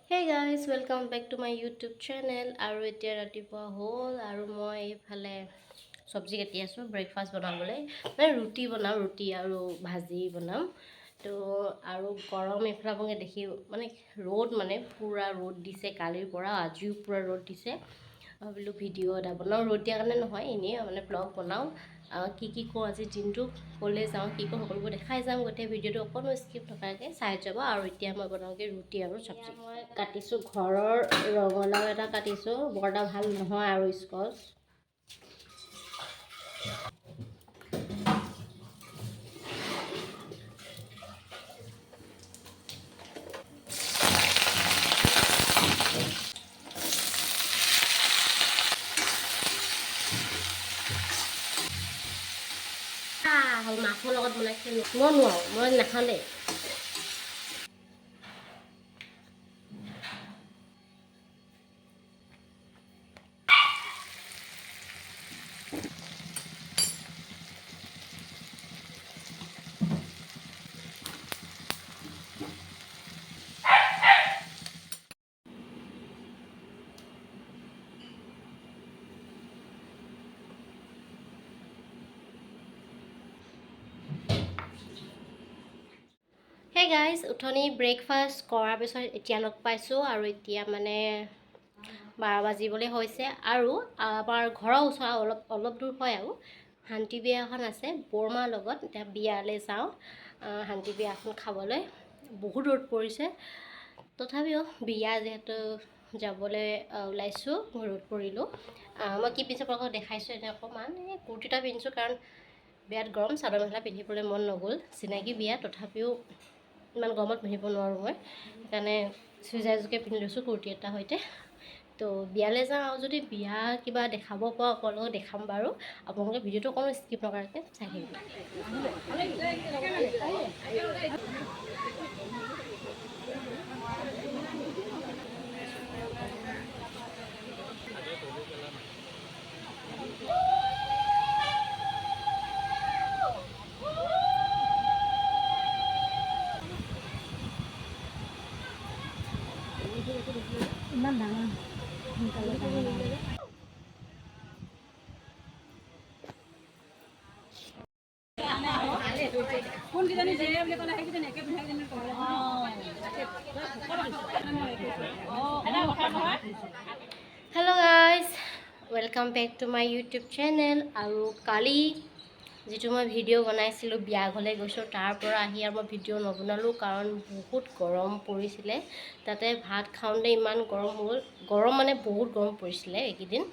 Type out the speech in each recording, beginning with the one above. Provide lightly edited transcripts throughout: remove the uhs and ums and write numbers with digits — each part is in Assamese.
Hey guys, welcome back to my YouTube channel. আৰু এতিয়া ৰাতিপুৱা হ'ল আৰু মই এইফালে চব্জি কাটি আছোঁ ব্ৰেকফাষ্ট বনাবলৈ মানে ৰুটি বনাম ৰুটি আৰু ভাজি বনাম তো আৰু গৰম এইফালে আপোনালোকে দেখি মানে ৰ'দ মানে পূৰা ৰ'দ দিছে কালিৰ পৰা আজিও পূৰা ৰ'দ দিছে ভাবিলোঁ ভিডিঅ' এটা বনাওঁ ৰ'দ দিয়াৰ কাৰণে নহয় এনেই মানে ব্লগ বনাওঁ কি কৰোঁ আজি দিনটো ক'লৈ যাওঁ কি কৰোঁ সকলোবোৰ দেখাই যাম গোটেই ভিডিঅ'টো অকণো স্কিপ নকৰাকৈ চাই যাব আৰু এতিয়া মই বনাওঁগৈ ৰুটি আৰু চব্জি মই কাটিছোঁ ঘৰৰ ৰঙালাও এটা কাটিছোঁ বৰ এটা ভাল নহয় আৰু স্কচ মাছৰ লগত বনাইছোঁ মই নোৱাৰোঁ মই নাখাওঁ দেই হে গাইজ উঠনি ব্ৰেকফাষ্ট কৰাৰ পিছত এতিয়া লগ পাইছোঁ আৰু এতিয়া মানে 12 বাজিবলৈ হৈছে আৰু আমাৰ ঘৰৰ ওচৰত অলপ দূৰ হয় আৰু শান্তি বিয়া এখন আছে বৰমাৰ লগত এতিয়া বিয়ালৈ যাওঁ শান্তি বিয়া এখন খাবলৈ বহুত ৰ'দ পৰিছে তথাপিও বিয়া যিহেতু যাবলৈ ওলাইছোঁ ৰ'দ পৰিলোঁ মই কি পিন্ধি আপোনালোকক দেখাইছোঁ এনে অকণমান এই কুৰ্তি এটা পিন্ধিছোঁ কাৰণ বিয়াত গৰম চাদৰ মেখেলা পিন্ধিবলৈ মন নগ'ল চিনাকি বিয়া তথাপিও ইমান গৰমত পিন্ধিব নোৱাৰোঁ মই সেইকাৰণে চুইজাৰ এযোৰকে পিন্ধি লৈছোঁ কুৰ্তি এটাৰ সৈতে তো বিয়ালৈ যাওঁ আৰু যদি বিয়া কিবা দেখাব পাৰোঁ আপোনালোকক দেখাম বাৰু আপোনালোকে ভিডিঅ'টো অকণো স্কিপ নকৰাকৈ চাই থাকিব ইমান ডাঙৰ hello' guys welcome back to my YouTube channel আৰু কালি যিটো মই ভিডিঅ' বনাইছিলোঁ বিয়া ঘৰলৈ গৈছোঁ তাৰ পৰা আহি আৰু মই ভিডিঅ' নবনালোঁ কাৰণ বহুত গৰম পৰিছিলে তাতে ভাত খাওঁতে ইমান গৰম মানে বহুত গৰম পৰিছিলে এইকেইদিন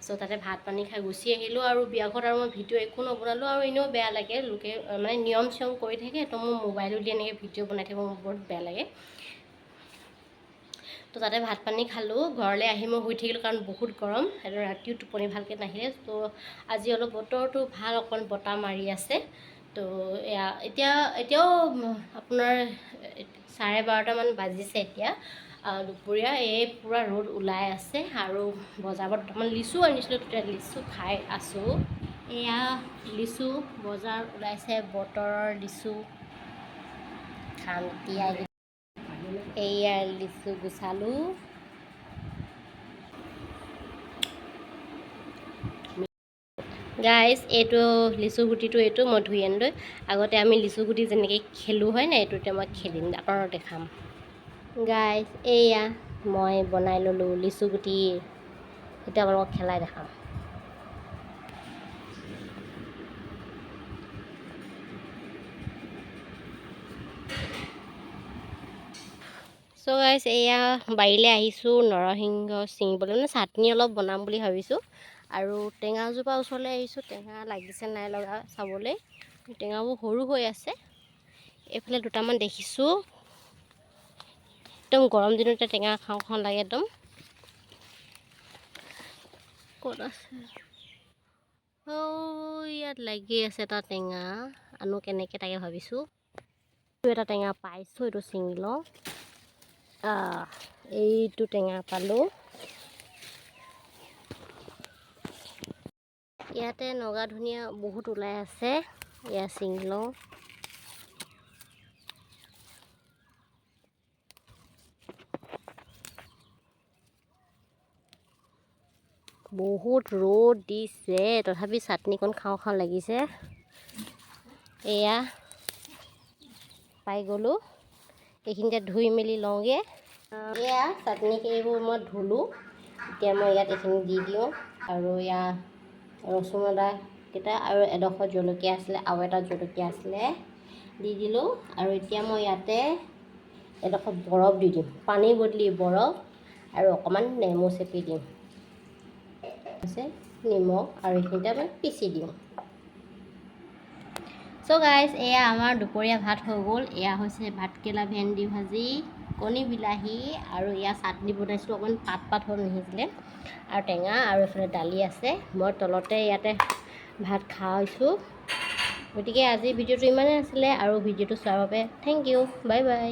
চ' তাতে ভাত পানী খাই গুচি আহিলোঁ আৰু বিয়া ঘৰত আৰু মই ভিডিঅ' একো নবনালোঁ আৰু এনেও বেয়া লাগে লোকে মানে নিয়ম চিয়ম কৰি থাকে তো মোৰ মোবাইলো দি এনেকৈ ভিডিঅ' বনাই থাকিব মোৰ বহুত বেয়া লাগে তো তাতে ভাত পানী খালোঁ ঘৰলৈ আহি মই শুই থাকিলোঁ কাৰণ বহুত গৰম সেইটো ৰাতিও টোপনি ভালকৈ নাহিলে তো আজি অলপ বতৰটো ভাল অকণ বতাহ মাৰি আছে তো এতিয়াও আপোনাৰ 12:30মান বাজিছে এতিয়া দুপৰীয়া এই পূৰা ৰ'দ ওলাই আছে আৰু বজাৰত দুটামান লিচু আনিছিলোঁ তেতিয়া লিচু খাই আছোঁ এয়া লিচু বজাৰ ওলাইছে বতৰৰ লিচু খাম তিয়াই এয়া লিচু গুচালোঁ গাইজ এইটো লিচু গুটিটো এইটো মই ধুই আনিলোঁ আগতে আমি লিচু গুটি যেনেকৈ খেলোঁ হয় নাই এইটো এতিয়া মই খেলিম আপোনালোকক দেখাম গাইজ এয়া মই বনাই ল'লোঁ লিচু গুটি এতিয়া আপোনালোকক খেলাই দেখাম চ' গাইজ এয়া বাৰীলৈ আহিছোঁ নৰসিংহ ছিঙিবলৈ মানে চাটনি অলপ বনাম বুলি ভাবিছোঁ আৰু টেঙাজোপা ওচৰলৈ আহিছোঁ টেঙা লাগিছে নাই লগা চাবলৈ টেঙাবোৰ সৰু হৈ আছে এইফালে দুটামান দেখিছোঁ একদম গৰম দিনতে টেঙা খাওঁ খাওঁ লাগে একদম ক'ত আছে ইয়াত লাগি আছে এটা টেঙা আনো কেনেকৈ তাকে ভাবিছোঁ এটা টেঙা পাইছোঁ এইটো ছিঙি লওঁ এইটো টেঙা পালোঁ ইয়াতে নগা ধনিয়া বহুত ওলাই আছে এয়া ছিঙি লওঁ বহুত ৰ'দ দিছে, তথাপি চাটনিকণ খাওঁ খাওঁ লাগিছে। এয়া পাই গ'লোঁ, এইখিনিতে ধুই মেলি লওঁগৈ। এয়া চাটনিবোৰ মই ধুলোঁ, এতিয়া মই ইয়াত এইখিনি দি দিওঁ। আৰু ইয়াত ৰচুন আদাকেইটা আৰু এডোখৰ জলকীয়া আছিলে, আৰু এটা জলকীয়া আছিলে, দি দিলোঁ। আৰু এতিয়া মই ইয়াতে এডোখৰ বৰফ দি দিম, পানীৰ বদলি বৰফ, আৰু অকণমান নেমু চেপি দিম, নিমখ, আৰু এইখিনিতে মই পিচি দিওঁ। চ' গাইজ, এয়া আমাৰ দুপৰীয়া ভাত হৈ গ'ল। এয়া হৈছে ভাতকেৰেলা ভেন্দি ভাজি, কণী বিলাহী, আৰু এয়া চাটনি বনাইছোঁ, অকণমান পাত হৈ নিসিজিলে, আৰু টেঙা, আৰু এইফালে দালি আছে। মই তলতে ইয়াতে ভাত খাইছোঁ। গতিকে আজি ভিডিঅ'টো ইমানেই আছিলে, আৰু ভিডিঅ'টো চোৱাৰ বাবে থেংক ইউ, বাই বাই।